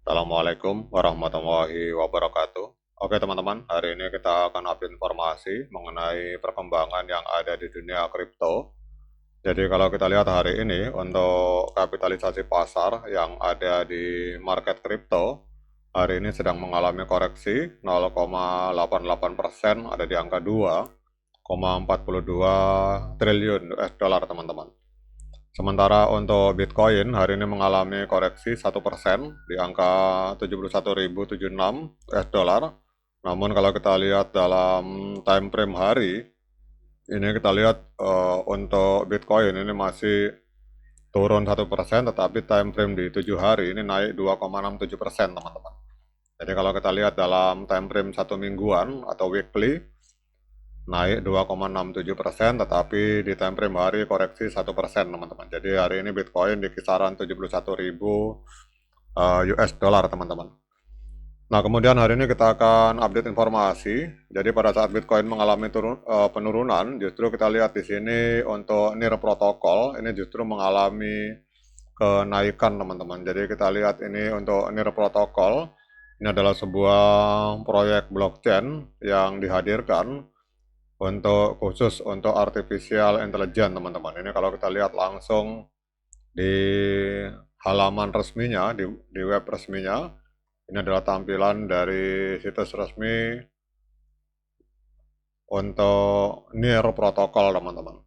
Assalamualaikum warahmatullahi wabarakatuh. Oke teman-teman, hari ini kita akan update informasi mengenai perkembangan yang ada di dunia kripto. Jadi kalau kita lihat hari ini untuk kapitalisasi pasar yang ada di market kripto, hari ini sedang mengalami koreksi 0,88%, ada di angka 2,42 triliun US dollar teman-teman. Sementara untuk Bitcoin hari ini mengalami koreksi 1% di angka 71.076 US dollar. Namun kalau kita lihat dalam time frame hari, ini kita lihat untuk Bitcoin ini masih turun 1%, tetapi time frame di 7 hari ini naik 2,67% teman-teman. Jadi kalau kita lihat dalam time frame 1 mingguan atau weekly, naik 2,67%, tetapi di time frame hari koreksi 1% teman-teman. Jadi hari ini Bitcoin di kisaran 71.000 US dollar teman-teman. Nah kemudian hari ini kita akan update informasi. Jadi pada saat Bitcoin mengalami penurunan, justru kita lihat di sini untuk NIR protokol ini justru mengalami kenaikan teman-teman. Jadi kita lihat ini untuk NIR protokol, ini adalah sebuah proyek blockchain yang dihadirkan khusus untuk artificial intelligence teman-teman. Ini kalau kita lihat langsung di halaman resminya, di web resminya, ini adalah tampilan dari situs resmi untuk NIR protokol teman-teman.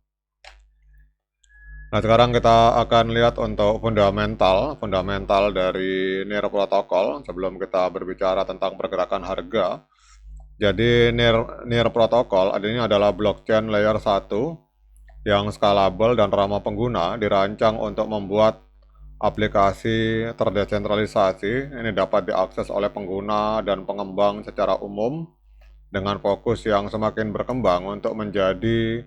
Nah sekarang kita akan lihat untuk fundamental dari NIR protokol sebelum kita berbicara tentang pergerakan harga. Jadi NIR protokol ini adalah blockchain layer 1 yang scalable dan ramah pengguna, dirancang untuk membuat aplikasi terdesentralisasi. Ini dapat diakses oleh pengguna dan pengembang secara umum dengan fokus yang semakin berkembang untuk menjadi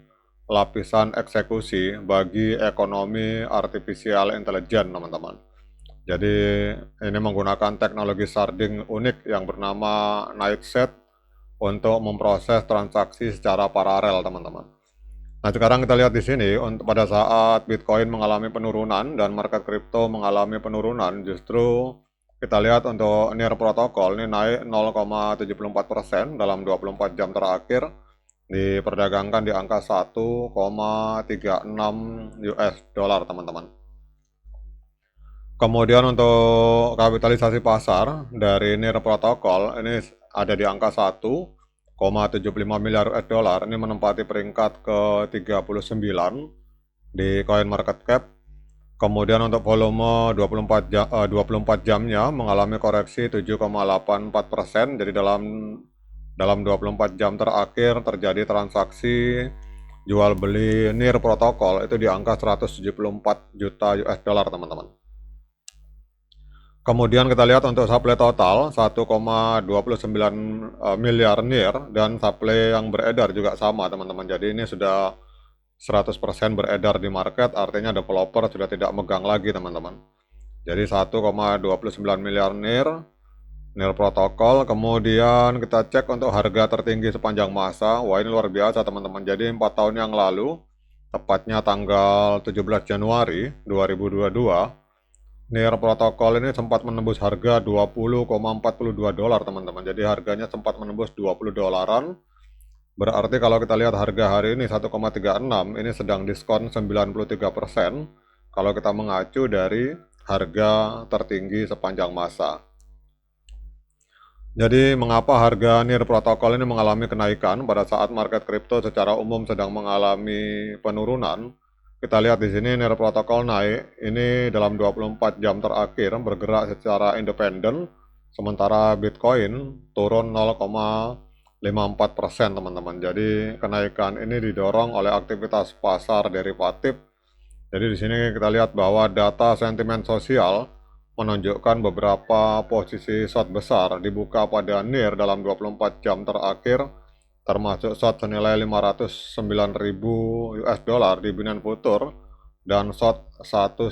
lapisan eksekusi bagi ekonomi artificial intelligence, teman-teman. Jadi ini menggunakan teknologi sharding unik yang bernama Nightset untuk memproses transaksi secara paralel, teman-teman. Nah, sekarang kita lihat di sini, untuk pada saat Bitcoin mengalami penurunan dan market kripto mengalami penurunan, justru kita lihat untuk NIR protokol ini naik 0,74% dalam 24 jam terakhir, diperdagangkan di angka 1,36 US dollar, teman-teman. Kemudian untuk kapitalisasi pasar dari NIR protokol ini ada di angka 1,75 miliar US dollar. Ini menempati peringkat ke-39 di coin market cap. Kemudian untuk volume 24 jamnya mengalami koreksi 7,84%. Jadi dalam 24 jam terakhir terjadi transaksi jual beli NIR protokol itu di angka 174 juta US dollar, teman-teman. Kemudian kita lihat untuk supply total 1,29 miliar NIR dan supply yang beredar juga sama, teman-teman. Jadi ini sudah 100% beredar di market, artinya developer sudah tidak megang lagi, teman-teman. Jadi 1,29 miliar NIR protokol. Kemudian kita cek untuk harga tertinggi sepanjang masa. Wah, ini luar biasa, teman-teman. Jadi 4 tahun yang lalu, tepatnya tanggal 17 Januari 2022, NIR protokol ini sempat menembus harga 20,42 dolar, teman-teman. Jadi harganya sempat menembus 20 dolaran. Berarti kalau kita lihat harga hari ini 1,36, ini sedang diskon 93% kalau kita mengacu dari harga tertinggi sepanjang masa. Jadi mengapa harga NIR protokol ini mengalami kenaikan pada saat market kripto secara umum sedang mengalami penurunan? Kita lihat di sini NIR protokol naik, ini dalam 24 jam terakhir bergerak secara independen, sementara Bitcoin turun 0,54%, teman-teman. Jadi kenaikan ini didorong oleh aktivitas pasar derivatif. Jadi di sini kita lihat bahwa data sentimen sosial menunjukkan beberapa posisi short besar dibuka pada NIR dalam 24 jam terakhir, termasuk short senilai 509.000 US dollar di Binance Future dan short 1,5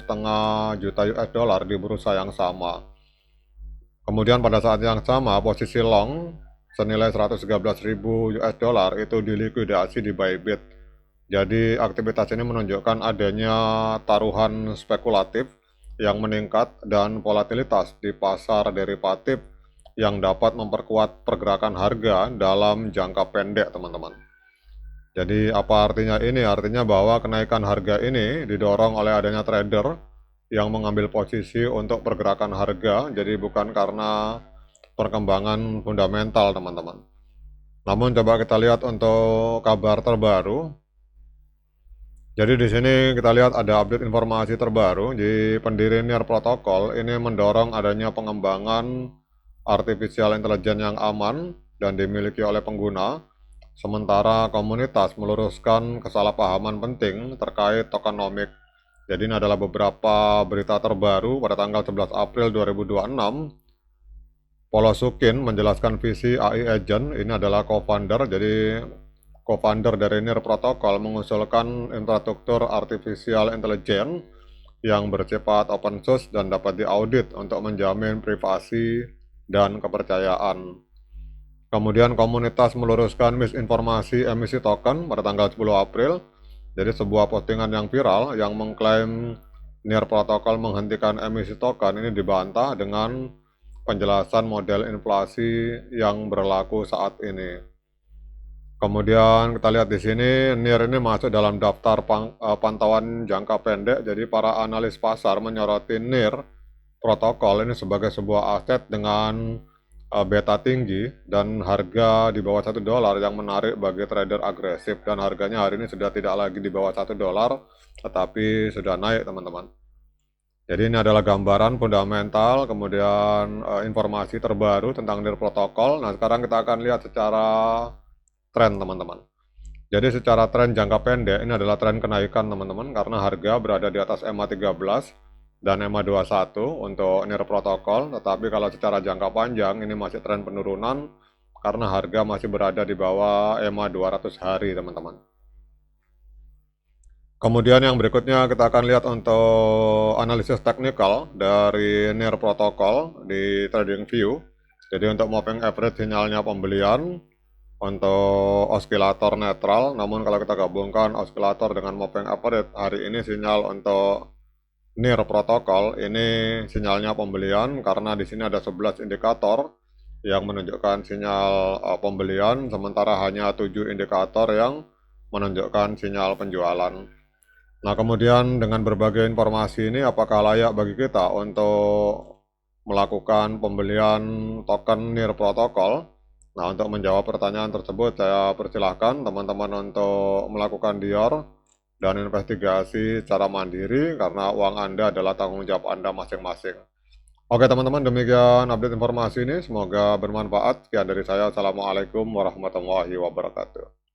juta US dollar di bursa yang sama. Kemudian pada saat yang sama posisi long senilai 113.000 US dollar itu dilikuidasi di Bybit. Jadi aktivitas ini menunjukkan adanya taruhan spekulatif yang meningkat dan volatilitas di pasar derivatif yang dapat memperkuat pergerakan harga dalam jangka pendek, teman-teman. Jadi apa artinya ini? Artinya bahwa kenaikan harga ini didorong oleh adanya trader yang mengambil posisi untuk pergerakan harga, jadi bukan karena perkembangan fundamental, teman-teman. Namun coba kita lihat untuk kabar terbaru. Jadi di sini kita lihat ada update informasi terbaru di pendiri Near Protocol ini mendorong adanya pengembangan artificial intelligence yang aman dan dimiliki oleh pengguna, sementara komunitas meluruskan kesalahpahaman penting terkait tokenomics. Jadi ini adalah beberapa berita terbaru pada tanggal 11 April 2026. Polosukin menjelaskan visi AI Agent, ini adalah co-founder, jadi co-founder dari Near Protocol mengusulkan infrastruktur artificial intelligence yang bersifat open source dan dapat diaudit untuk menjamin privasi dan kepercayaan. Kemudian komunitas meluruskan misinformasi emisi token pada tanggal 10 April. Jadi sebuah postingan yang viral yang mengklaim Near Protocol menghentikan emisi token ini dibantah dengan penjelasan model inflasi yang berlaku saat ini. Kemudian kita lihat di sini, NIR ini masuk dalam daftar pantauan jangka pendek. Jadi para analis pasar menyoroti NIR protokol ini sebagai sebuah aset dengan beta tinggi dan harga di bawah $1 yang menarik bagi trader agresif, dan harganya hari ini sudah tidak lagi di bawah $1 tetapi sudah naik, teman-teman. Jadi ini adalah gambaran fundamental, kemudian informasi terbaru tentang NIR protokol. Nah, sekarang kita akan lihat secara tren, teman-teman. Jadi secara tren jangka pendek ini adalah tren kenaikan, teman-teman, karena harga berada di atas EMA 13 dan EMA 21 untuk NIR protokol. Tetapi kalau secara jangka panjang ini masih tren penurunan karena harga masih berada di bawah EMA 200 hari, teman-teman. Kemudian yang berikutnya kita akan lihat untuk analisis teknikal dari NIR protokol di TradingView. Jadi untuk moving average sinyalnya pembelian, untuk osilator netral, namun kalau kita gabungkan osilator dengan moving average, hari ini sinyal untuk NIR protokol ini sinyalnya pembelian karena di sini ada 11 indikator yang menunjukkan sinyal pembelian, sementara hanya 7 indikator yang menunjukkan sinyal penjualan. Nah, kemudian dengan berbagai informasi ini, apakah layak bagi kita untuk melakukan pembelian token NIR protokol? Nah, untuk menjawab pertanyaan tersebut, saya persilahkan teman-teman untuk melakukan DIOR dan investigasi secara mandiri karena uang Anda adalah tanggung jawab Anda masing-masing. Oke teman-teman, demikian update informasi ini. Semoga bermanfaat. Sekian dari saya. Assalamualaikum warahmatullahi wabarakatuh.